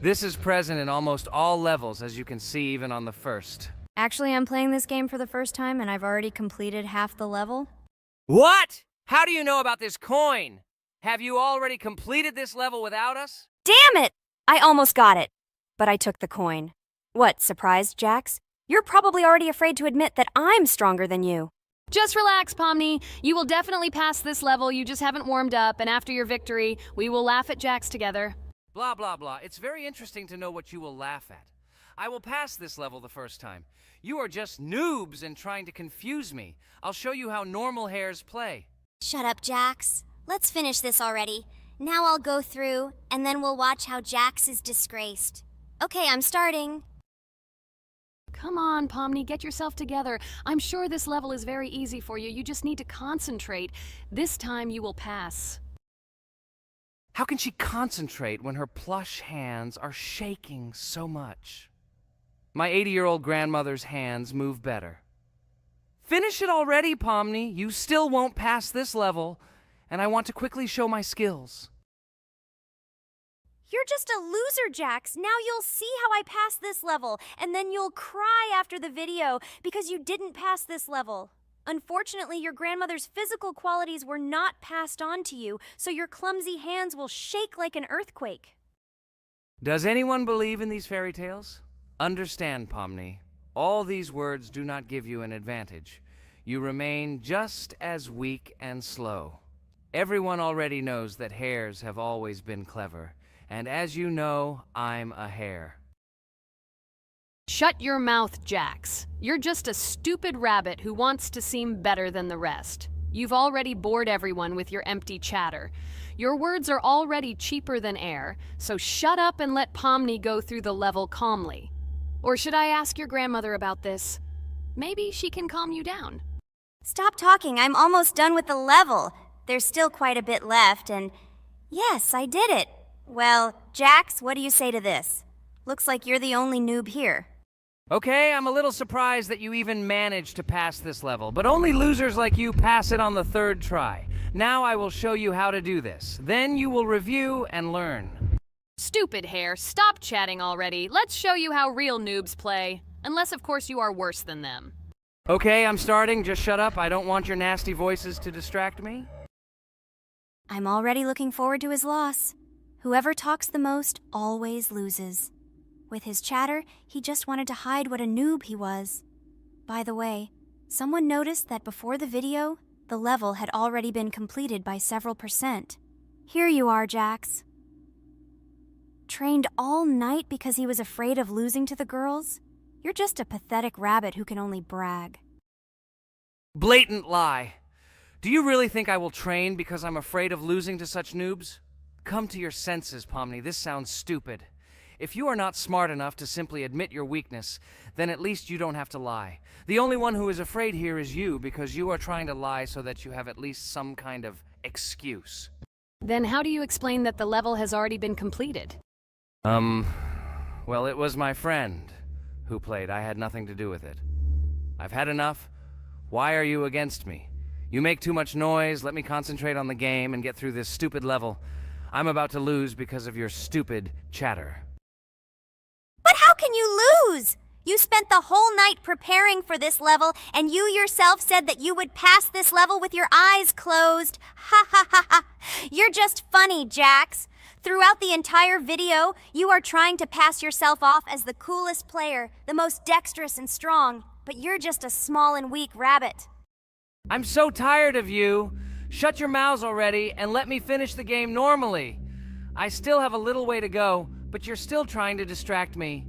This is present in almost all levels, as you can see even on the first. Actually, I'm playing this game for the first time, and I've already completed half the level. What? How do you know about this coin? Have you already completed this level without us? Damn it! I almost got it, but I took the coin. What, surprised, Jax? You're probably already afraid to admit that I'm stronger than you. Just relax, Pomni. You will definitely pass this level, you just haven't warmed up, and after your victory, we will laugh at Jax together. Blah, blah, blah. It's very interesting to know what you will laugh at. I will pass this level the first time. You are just noobs and trying to confuse me. I'll show you how normal hares play. Shut up, Jax. Let's finish this already. Now I'll go through, and then we'll watch how Jax is disgraced. Okay, I'm starting. Come on, Pomni, get yourself together. I'm sure this level is very easy for you. You just need to concentrate. This time you will pass. How can she concentrate when her plush hands are shaking so much? My 80-year-old grandmother's hands move better. Finish it already, Pomni. You still won't pass this level, and I want to quickly show my skills. You're just a loser, Jax. Now you'll see how I pass this level, and then you'll cry after the video because you didn't pass this level. Unfortunately, your grandmother's physical qualities were not passed on to you, so your clumsy hands will shake like an earthquake. Does anyone believe in these fairy tales? Understand, Pomni. All these words do not give you an advantage. You remain just as weak and slow. Everyone already knows that hares have always been clever. And as you know, I'm a hare. Shut your mouth, Jax. You're just a stupid rabbit who wants to seem better than the rest. You've already bored everyone with your empty chatter. Your words are already cheaper than air, so shut up and let Pomni go through the level calmly. Or should I ask your grandmother about this? Maybe she can calm you down. Stop talking. I'm almost done with the level. There's still quite a bit left, and yes, I did it. Well, Jax, what do you say to this? Looks like you're the only noob here. Okay, I'm a little surprised that you even managed to pass this level, but only losers like you pass it on the third try. Now I will show you how to do this. Then you will review and learn. Stupid hare, stop chatting already. Let's show you how real noobs play. Unless, of course, you are worse than them. Okay, I'm starting. Just shut up. I don't want your nasty voices to distract me. I'm already looking forward to his loss. Whoever talks the most always loses. With his chatter, he just wanted to hide what a noob he was. By the way, someone noticed that before the video, the level had already been completed by several %. Here you are, Jax. Trained all night because he was afraid of losing to the girls? You're just a pathetic rabbit who can only brag. Blatant lie. Do you really think I will train because I'm afraid of losing to such noobs? Come to your senses, Pomni. This sounds stupid. If you are not smart enough to simply admit your weakness, then at least you don't have to lie. The only one who is afraid here is you, because you are trying to lie so that you have at least some kind of excuse. Then how do you explain that the level has already been completed? Well, it was my friend who played. I had nothing to do with it. I've had enough. Why are you against me? You make too much noise. Let me concentrate on the game and get through this stupid level. I'm about to lose because of your stupid chatter. But how can you lose? You spent the whole night preparing for this level, and you yourself said that you would pass this level with your eyes closed. Ha ha ha ha. You're just funny, Jax. Throughout the entire video, you are trying to pass yourself off as the coolest player, the most dexterous and strong, but you're just a small and weak rabbit. I'm so tired of you. Shut your mouths already and let me finish the game normally. I still have a little way to go, but you're still trying to distract me.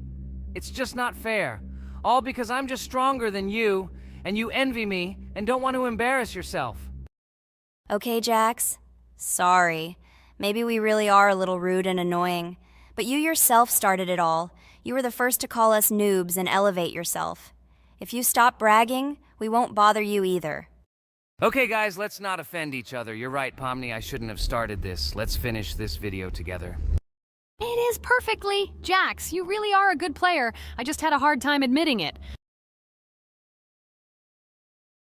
It's just not fair. All because I'm just stronger than you, and you envy me and don't want to embarrass yourself. Okay, Jax. Sorry. Maybe we really are a little rude and annoying. But you yourself started it all. You were the first to call us noobs and elevate yourself. If you stop bragging, we won't bother you either. Okay, guys, let's not offend each other. You're right, Pomni, I shouldn't have started this. Let's finish this video together. It is perfectly. Jax, you really are a good player. I just had a hard time admitting it.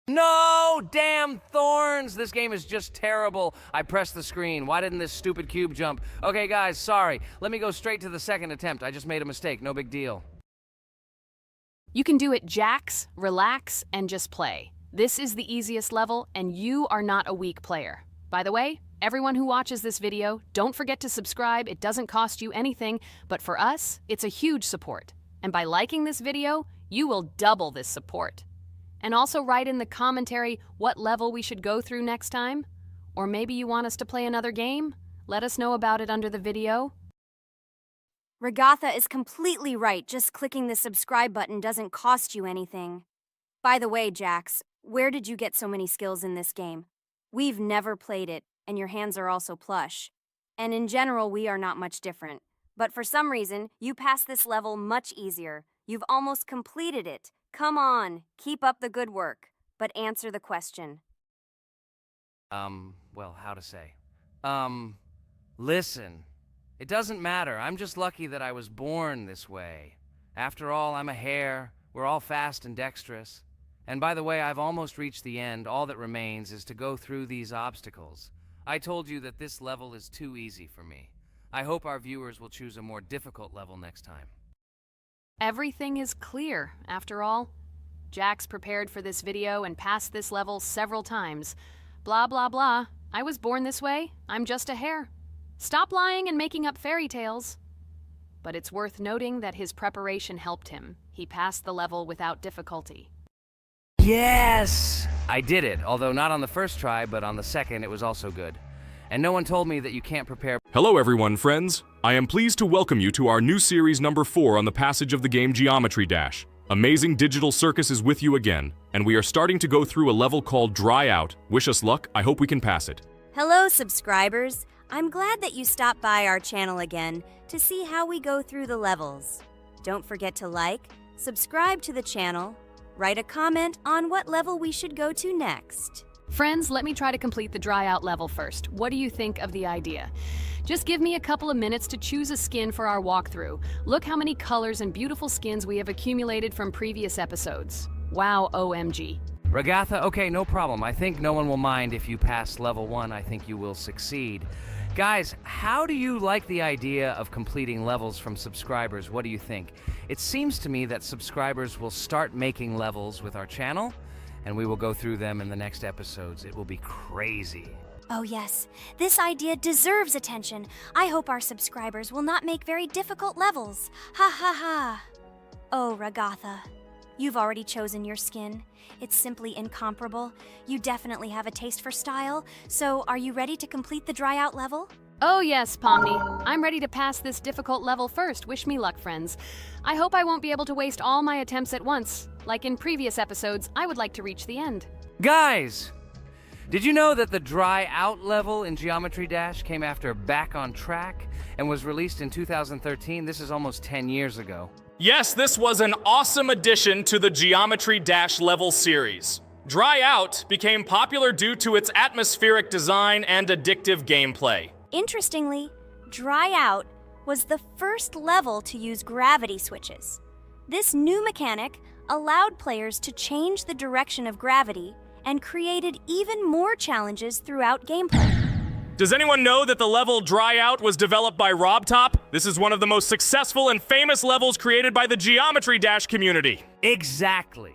No! Damn thorns! This game is just terrible. I pressed the screen. Why didn't this stupid cube jump? Okay, guys, sorry. Let me go straight to the second attempt. I just made a mistake. No big deal. You can do it, Jax, relax, and just play. This is the easiest level, and you are not a weak player. By the way, everyone who watches this video, don't forget to subscribe. It doesn't cost you anything, but for us, it's a huge support. And by liking this video, you will double this support. And also write in the commentary what level we should go through next time. Or maybe you want us to play another game? Let us know about it under the video. Ragatha is completely right. Just clicking the subscribe button doesn't cost you anything. By the way, Jax, where did you get so many skills in this game? We've never played it, and your hands are also plush. And in general, we are not much different. But for some reason, you passed this level much easier. You've almost completed it. Come on, keep up the good work. But answer the question. Well, how to say? Listen. It doesn't matter. I'm just lucky that I was born this way. After all, I'm a hare. We're all fast and dexterous. And by the way, I've almost reached the end. All that remains is to go through these obstacles. I told you that this level is too easy for me. I hope our viewers will choose a more difficult level next time. Everything is clear, after all. Jax prepared for this video and passed this level several times. Blah, blah, blah. I was born this way. I'm just a hare. Stop lying and making up fairy tales. But it's worth noting that his preparation helped him. He passed the level without difficulty. Yes! I did it, although not on the first try, but on the second it was also good. And no one told me that you can't prepare. Hello everyone, friends. I am pleased to welcome you to our new series number 4 on the passage of the game Geometry Dash. Amazing Digital Circus is with you again, and we are starting to go through a level called Dry Out. Wish us luck, I hope we can pass it. Hello, subscribers. I'm glad that you stopped by our channel again to see how we go through the levels. Don't forget to like, subscribe to the channel, write a comment on what level we should go to next. Friends, let me try to complete the Dry Out level first. What do you think of the idea? Just give me a couple of minutes to choose a skin for our walkthrough. Look how many colors and beautiful skins we have accumulated from previous episodes. Wow, OMG. Ragatha, okay, no problem. I think no one will mind if you pass level 1. I think you will succeed. Guys, how do you like the idea of completing levels from subscribers? What do you think? It seems to me that subscribers will start making levels with our channel, and we will go through them in the next episodes. It will be crazy. Oh yes, this idea deserves attention. I hope our subscribers will not make very difficult levels. Ha ha ha. Oh, Ragatha, you've already chosen your skin. It's simply incomparable. You definitely have a taste for style. So, are you ready to complete the Dry Out level? Oh yes, Pomni. I'm ready to pass this difficult level first. Wish me luck, friends. I hope I won't be able to waste all my attempts at once. Like in previous episodes, I would like to reach the end. Guys! Did you know that the Dry Out level in Geometry Dash came after Back on Track and was released in 2013? This is almost 10 years ago. Yes, this was an awesome addition to the Geometry Dash level series. Dry Out became popular due to its atmospheric design and addictive gameplay. Interestingly, Dry Out was the first level to use gravity switches. This new mechanic allowed players to change the direction of gravity and created even more challenges throughout gameplay. Does anyone know that the level Dry Out was developed by RobTop? This is one of the most successful and famous levels created by the Geometry Dash community. Exactly.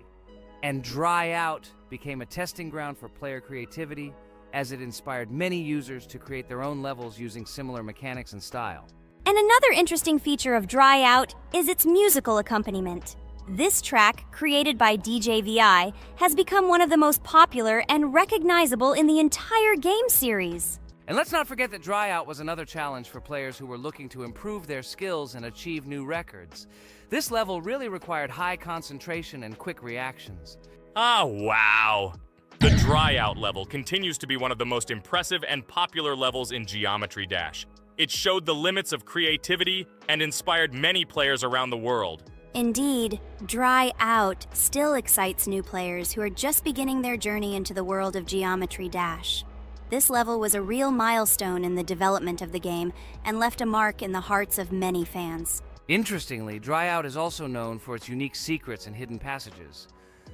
And Dry Out became a testing ground for player creativity, as it inspired many users to create their own levels using similar mechanics and style. And another interesting feature of Dry Out is its musical accompaniment. This track, created by DJ VI, has become one of the most popular and recognizable in the entire game series. And let's not forget that Dry Out was another challenge for players who were looking to improve their skills and achieve new records. This level really required high concentration and quick reactions. Ah, wow. The Dry Out level continues to be one of the most impressive and popular levels in Geometry Dash. It showed the limits of creativity and inspired many players around the world. Indeed, Dry Out still excites new players who are just beginning their journey into the world of Geometry Dash. This level was a real milestone in the development of the game and left a mark in the hearts of many fans. Interestingly, Dry Out is also known for its unique secrets and hidden passages.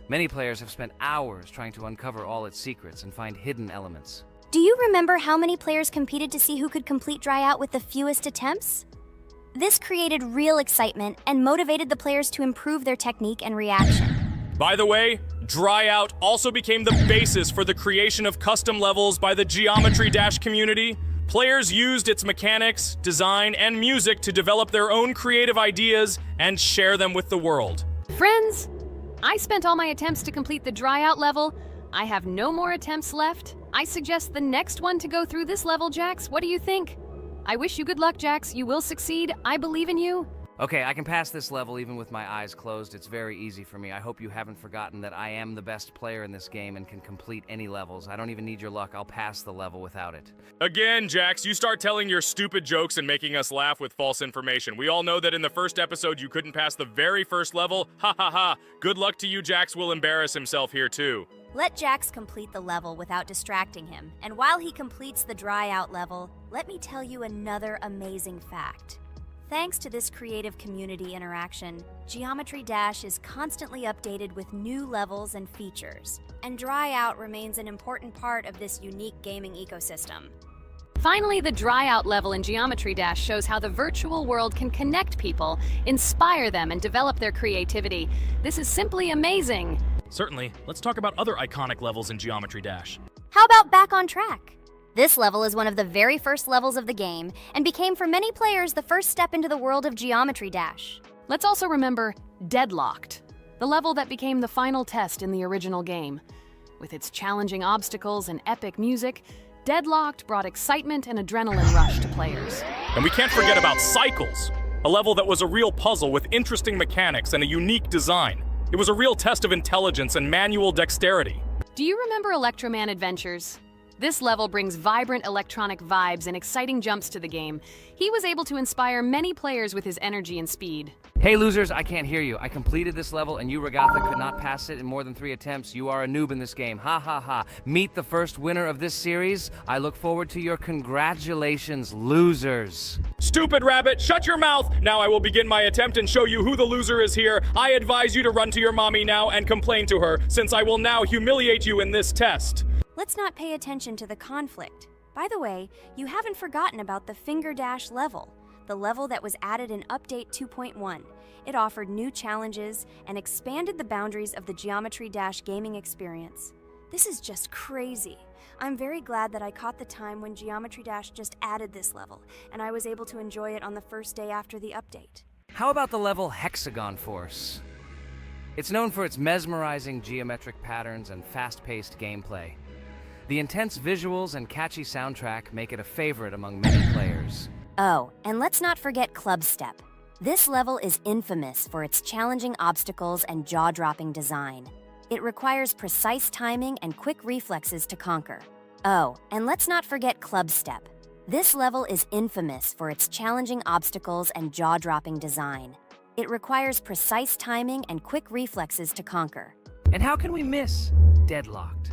Many players have spent hours trying to uncover all its secrets and find hidden elements. Do you remember how many players competed to see who could complete Dry Out with the fewest attempts? This created real excitement and motivated the players to improve their technique and reaction. By the way, Dry Out also became the basis for the creation of custom levels by the Geometry Dash community. Players used its mechanics, design, and music to develop their own creative ideas and share them with the world. Friends, I spent all my attempts to complete the Dry Out level. I have no more attempts left. I suggest the next one to go through this level, Jax. What do you think? I wish you good luck, Jax. You will succeed. I believe in you. Okay, I can pass this level even with my eyes closed. It's very easy for me. I hope you haven't forgotten that I am the best player in this game and can complete any levels. I don't even need your luck. I'll pass the level without it. Again, Jax, you start telling your stupid jokes and making us laugh with false information. We all know that in the first episode you couldn't pass the very first level. Ha ha ha. Good luck to you, Jax will embarrass himself here too. Let Jax complete the level without distracting him. And while he completes the dry out level, let me tell you another amazing fact. Thanks to this creative community interaction, Geometry Dash is constantly updated with new levels and features, and Dry Out remains an important part of this unique gaming ecosystem. Finally, the Dry Out level in Geometry Dash shows how the virtual world can connect people, inspire them, and develop their creativity. This is simply amazing. Certainly. Let's talk about other iconic levels in Geometry Dash. How about Back on Track? This level is one of the very first levels of the game, and became for many players the first step into the world of Geometry Dash. Let's also remember Deadlocked, the level that became the final test in the original game. With its challenging obstacles and epic music, Deadlocked brought excitement and adrenaline rush to players. And we can't forget about Cycles, a level that was a real puzzle with interesting mechanics and a unique design. It was a real test of intelligence and manual dexterity. Do you remember Electroman Adventures? This level brings vibrant electronic vibes and exciting jumps to the game. He was able to inspire many players with his energy and speed. Hey losers, I can't hear you. I completed this level and you, Regatha, could not pass it in more than 3 attempts. You are a noob in this game. Ha ha ha. Meet the first winner of this series. I look forward to your congratulations, losers. Stupid rabbit, shut your mouth! Now I will begin my attempt and show you who the loser is here. I advise you to run to your mommy now and complain to her, since I will now humiliate you in this test. Let's not pay attention to the conflict. By the way, you haven't forgotten about the Finger Dash level, the level that was added in Update 2.1. It offered new challenges and expanded the boundaries of the Geometry Dash gaming experience. This is just crazy. I'm very glad that I caught the time when Geometry Dash just added this level, and I was able to enjoy it on the first day after the update. How about the level Hexagon Force? It's known for its mesmerizing geometric patterns and fast-paced gameplay. The intense visuals and catchy soundtrack make it a favorite among many players. Oh, and let's not forget Club Step. This level is infamous for its challenging obstacles and jaw-dropping design. It requires precise timing and quick reflexes to conquer. Oh, and let's not forget Club Step. This level is infamous for its challenging obstacles and jaw-dropping design. It requires precise timing and quick reflexes to conquer. And how can we miss Deadlocked?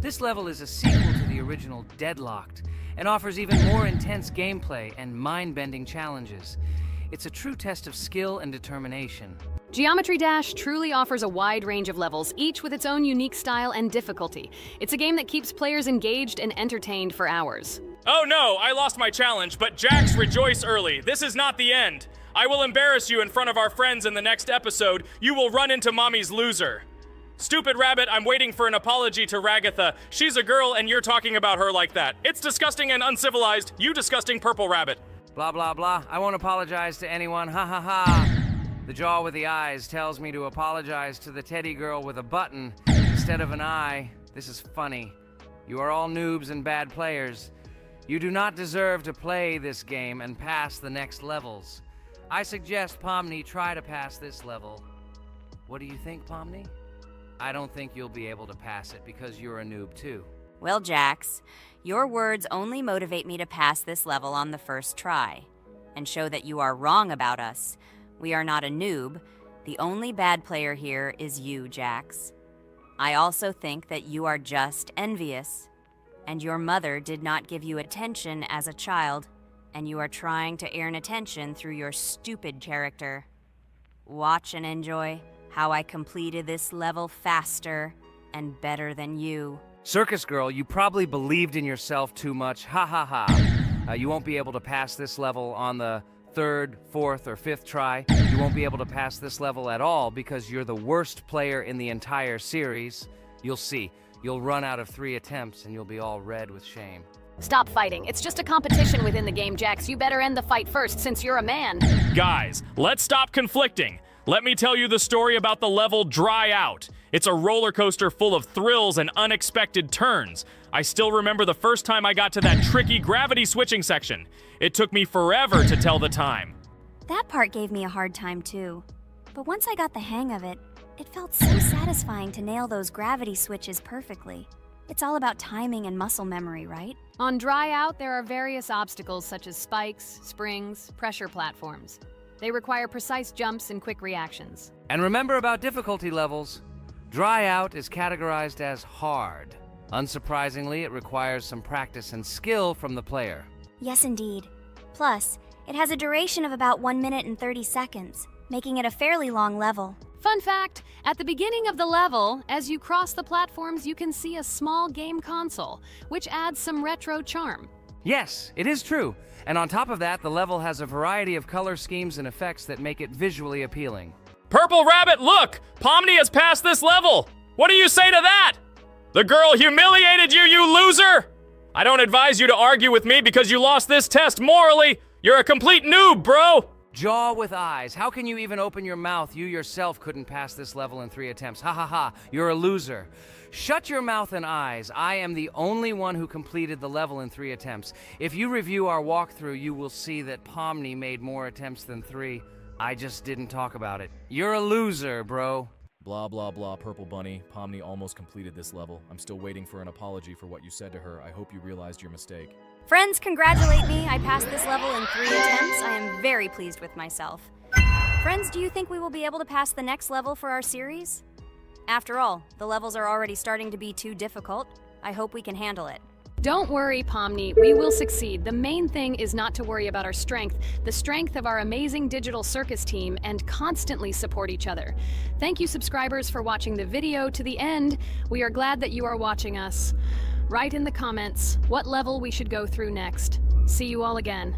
This level is a sequel to the original Deadlocked and offers even more intense gameplay and mind-bending challenges. It's a true test of skill and determination. Geometry Dash truly offers a wide range of levels, each with its own unique style and difficulty. It's a game that keeps players engaged and entertained for hours. Oh no, I lost my challenge, but Jax, rejoice early. This is not the end. I will embarrass you in front of our friends in the next episode. You will run into mommy's loser. Stupid rabbit, I'm waiting for an apology to Ragatha. She's a girl and you're talking about her like that. It's disgusting and uncivilized, you disgusting purple rabbit. Blah, blah, blah. I won't apologize to anyone. Ha ha ha. The jaw with the eyes tells me to apologize to the teddy girl with a button instead of an eye. This is funny. You are all noobs and bad players. You do not deserve to play this game and pass the next levels. I suggest Pomni try to pass this level. What do you think, Pomni? I don't think you'll be able to pass it because you're a noob too. Well, Jax, your words only motivate me to pass this level on the first try, and show that you are wrong about us. We are not a noob. The only bad player here is you, Jax. I also think that you are just envious, and your mother did not give you attention as a child, and you are trying to earn attention through your stupid character. Watch and enjoy how I completed this level faster and better than you. Circus girl, you probably believed in yourself too much. Ha ha ha. You won't be able to pass this level on the 3rd, 4th, or 5th try. You won't be able to pass this level at all because you're the worst player in the entire series. You'll see. You'll run out of 3 attempts and you'll be all red with shame. Stop fighting. It's just a competition within the game, Jax. You better end the fight first since you're a man. Guys, let's stop conflicting. Let me tell you the story about the level Dry Out. It's a roller coaster full of thrills and unexpected turns. I still remember the first time I got to that tricky gravity switching section. It took me forever to tell the time. That part gave me a hard time too. But once I got the hang of it, it felt so satisfying to nail those gravity switches perfectly. It's all about timing and muscle memory, right? On Dry Out, there are various obstacles such as spikes, springs, pressure platforms. They require precise jumps and quick reactions. And remember about difficulty levels. Dry Out is categorized as hard. Unsurprisingly, it requires some practice and skill from the player. Yes, indeed. Plus, it has a duration of about 1 minute and 30 seconds, making it a fairly long level. Fun fact, at the beginning of the level, as you cross the platforms, you can see a small game console, which adds some retro charm. Yes, it is true. And on top of that, the level has a variety of color schemes and effects that make it visually appealing. Purple Rabbit, look! Pomni has passed this level! What do you say to that? The girl humiliated you, you loser! I don't advise you to argue with me because you lost this test morally. You're a complete noob, bro! Jaw with eyes. How can you even open your mouth? You yourself couldn't pass this level in 3 attempts. Ha ha ha. You're a loser. Shut your mouth and eyes. I am the only one who completed the level in 3 attempts. If you review our walkthrough, you will see that Pomni made more attempts than 3. I just didn't talk about it. You're a loser, bro. Blah, blah, blah, Purple Bunny. Pomni almost completed this level. I'm still waiting for an apology for what you said to her. I hope you realized your mistake. Friends, congratulate me. I passed this level in 3 attempts. I am very pleased with myself. Friends, do you think we will be able to pass the next level for our series? After all, the levels are already starting to be too difficult. I hope we can handle it. Don't worry, Pomni, we will succeed. The main thing is not to worry about our strength, the strength of our amazing digital circus team, and constantly support each other. Thank you, subscribers, for watching the video to the end. We are glad that you are watching us. Write in the comments what level we should go through next. See you all again.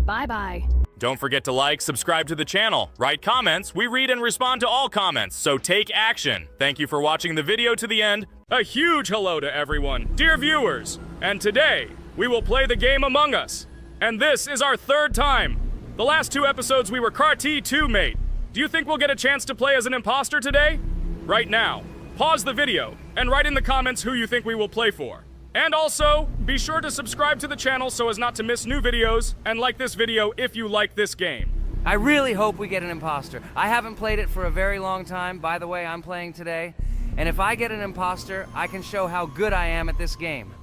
Bye-bye. Don't forget to like, subscribe to the channel, write comments. We read and respond to all comments, so take action. Thank you for watching the video to the end. A huge hello to everyone, dear viewers. And today, we will play the game Among Us. And this is our 3rd time. The last 2 episodes we were Carti 2 mate. Do you think we'll get a chance to play as an imposter today? Right now, pause the video and write in the comments who you think we will play for. And also, be sure to subscribe to the channel so as not to miss new videos, and like this video if you like this game. I really hope we get an imposter. I haven't played it for a very long time. By the way, I'm playing today. And if I get an imposter, I can show how good I am at this game.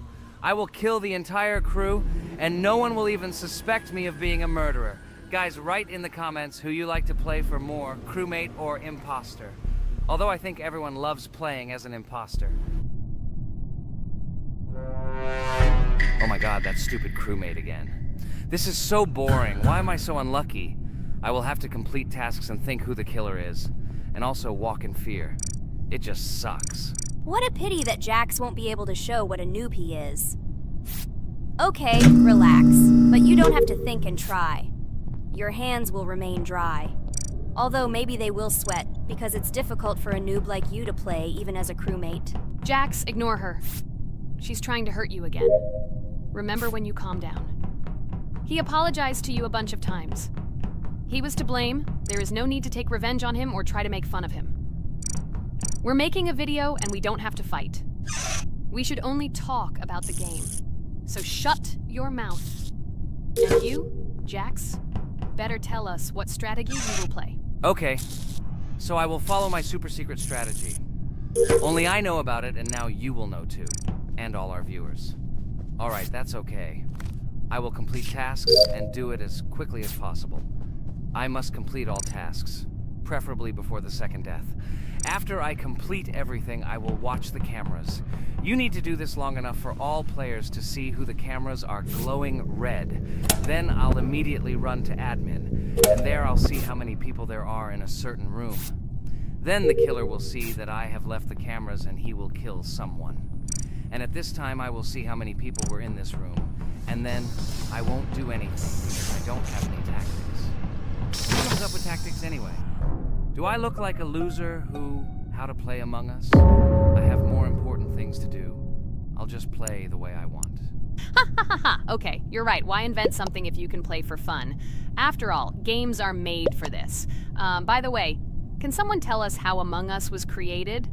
I will kill the entire crew, and no one will even suspect me of being a murderer. Guys, write in the comments who you like to play for more, crewmate or imposter. Although I think everyone loves playing as an imposter. Oh my god, that stupid crewmate again. This is so boring. Why am I so unlucky? I will have to complete tasks and think who the killer is. And also walk in fear. It just sucks. What a pity that Jax won't be able to show what a noob he is. Okay, relax. But you don't have to think and try. Your hands will remain dry. Although maybe they will sweat, because it's difficult for a noob like you to play, even as a crewmate. Jax, ignore her. She's trying to hurt you again. Remember when you calm down. He apologized to you a bunch of times. He was to blame. There is no need to take revenge on him or try to make fun of him. We're making a video and we don't have to fight. We should only talk about the game. So shut your mouth. And you, Jax, better tell us what strategy you will play. Okay, so I will follow my super secret strategy. Only I know about it, and now you will know too. And all our viewers. Alright, that's okay. I will complete tasks and do it as quickly as possible. I must complete all tasks, preferably before the second death. After I complete everything, I will watch the cameras. You need to do this long enough for all players to see who the cameras are glowing red. Then I'll immediately run to admin, and there I'll see how many people there are in a certain room. Then the killer will see that I have left the cameras and he will kill someone. And at this time, I will see how many people were in this room. And then I won't do anything because I don't have any tactics. What comes up with tactics anyway? Do I look like a loser how to play Among Us? I have more important things to do. I'll just play the way I want. Ha ha ha ha! Okay, you're right. Why invent something if you can play for fun? After all, games are made for this. By the way, can someone tell us how Among Us was created?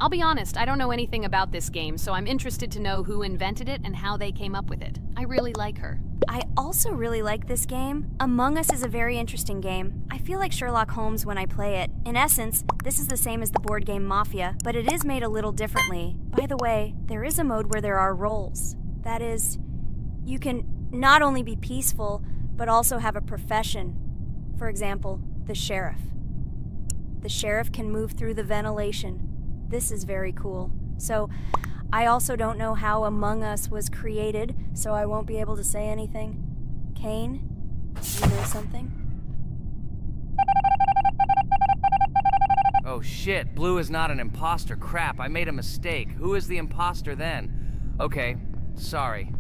I'll be honest, I don't know anything about this game, so I'm interested to know who invented it and how they came up with it. I really like her. I also really like this game. Among Us is a very interesting game. I feel like Sherlock Holmes when I play it. In essence, this is the same as the board game Mafia, but it is made a little differently. By the way, there is a mode where there are roles. That is, you can not only be peaceful, but also have a profession. For example, the sheriff. The sheriff can move through the ventilation. This is very cool. So, I also don't know how Among Us was created, so I won't be able to say anything. Kane, you know something? Oh shit, Blue is not an imposter. Crap, I made a mistake. Who is the imposter then? Okay, sorry.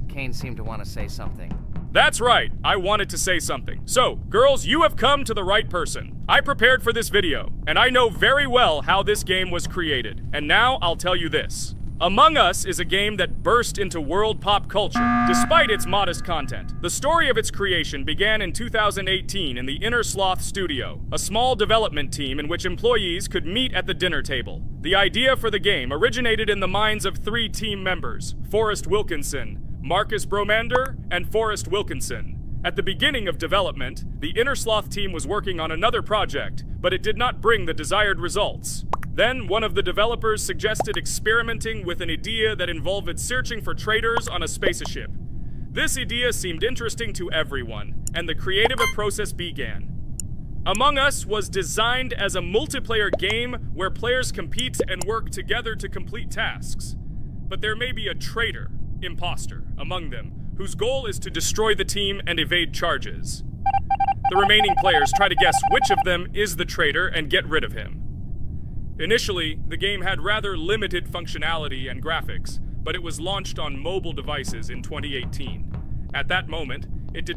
Kane seemed to want to say something. That's right, I wanted to say something. So, girls, you have come to the right person. I prepared for this video, and I know very well how this game was created. And now I'll tell you this. Among Us is a game that burst into world pop culture, despite its modest content. The story of its creation began in 2018 in the Inner Sloth Studio, a small development team in which employees could meet at the dinner table. The idea for the game originated in the minds of 3 team members, Forrest Wilkinson, Marcus Bromander, and Forrest Wilkinson. At the beginning of development, the Inner Sloth team was working on another project, but it did not bring the desired results. Then, one of the developers suggested experimenting with an idea that involved searching for traitors on a spaceship. This idea seemed interesting to everyone, and the creative process began. Among Us was designed as a multiplayer game where players compete and work together to complete tasks. But there may be a traitor, imposter, among them, whose goal is to destroy the team and evade charges. The remaining players try to guess which of them is the traitor and get rid of him. Initially, the game had rather limited functionality and graphics, but it was launched on mobile devices in 2018. At that moment, it did not